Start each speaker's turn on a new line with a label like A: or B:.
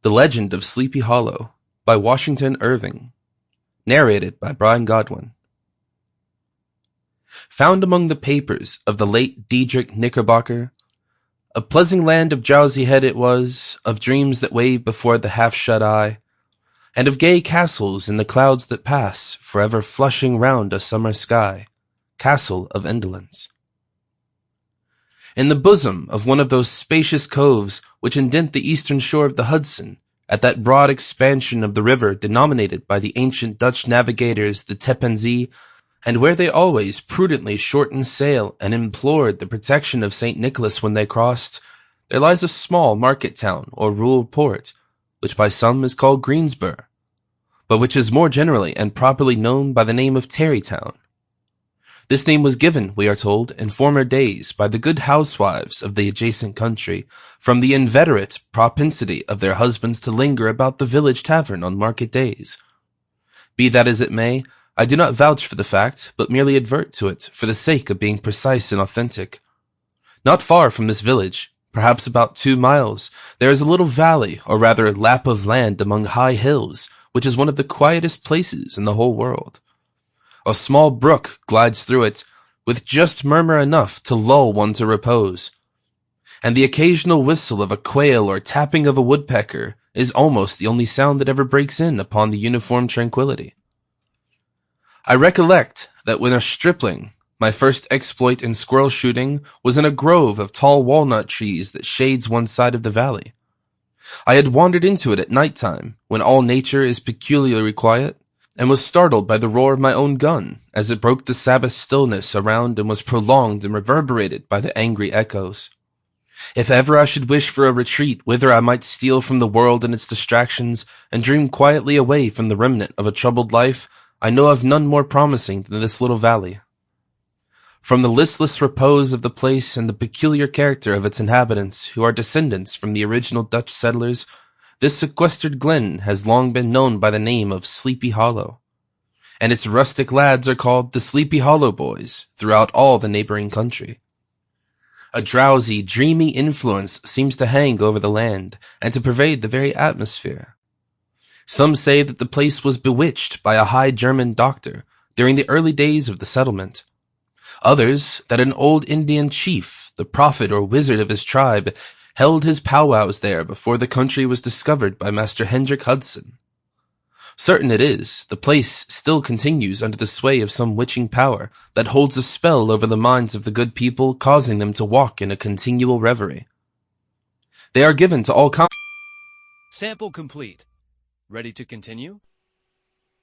A: The Legend of Sleepy Hollow by Washington Irving. Narrated by Godwin. Found among the papers of the late Diedrich Knickerbocker, a pleasant land of drowsy head it was, of dreams that wave before the half-shut eye, and of gay castles in the clouds that pass, forever flushing round a summer sky, castle of indolence. In the bosom of one of those spacious coves which indent the eastern shore of the Hudson, at that broad expansion of the river denominated by the ancient Dutch navigators the Teppenzee, and where they always prudently shortened sail and implored the protection of St. Nicholas when they crossed, there lies a small market town or rural port, which by some is called Greensboro, but which is more generally and properly known by the name of Tarrytown. This name was given, we are told, in former days by the good housewives of the adjacent country, from the inveterate propensity of their husbands to linger about the village tavern on market days. Be that as it may, I do not vouch for the fact, but merely advert to it for the sake of being precise and authentic. Not far from this village, perhaps about 2 miles, there is a little valley, or rather lap of land among high hills, which is one of the quietest places in the whole world. A small brook glides through it, with just murmur enough to lull one to repose, and the occasional whistle of a quail or tapping of a woodpecker is almost the only sound that ever breaks in upon the uniform tranquillity. I recollect that when a stripling, my first exploit in squirrel shooting was in a grove of tall walnut trees that shades one side of the valley. I had wandered into it at night time, when all nature is peculiarly quiet, and was startled by the roar of my own gun, as it broke the Sabbath stillness around and was prolonged and reverberated by the angry echoes. If ever I should wish for a retreat whither I might steal from the world and its distractions, and dream quietly away from the remnant of a troubled life, I know of none more promising than this little valley. From the listless repose of the place and the peculiar character of its inhabitants, who are descendants from the original Dutch settlers, this sequestered glen has long been known by the name of Sleepy Hollow, and its rustic lads are called the Sleepy Hollow Boys throughout all the neighboring country. A drowsy, dreamy influence seems to hang over the land and to pervade the very atmosphere. Some say that the place was bewitched by a high German doctor during the early days of the settlement. Others, that an old Indian chief, the prophet or wizard of his tribe, held his powwows there before the country was discovered by Master Hendrik Hudson. Certain it is, the place still continues under the sway of some witching power that holds a spell over the minds of the good people, causing them to walk in a continual reverie. They are given to all
B: Sample complete. Ready to continue?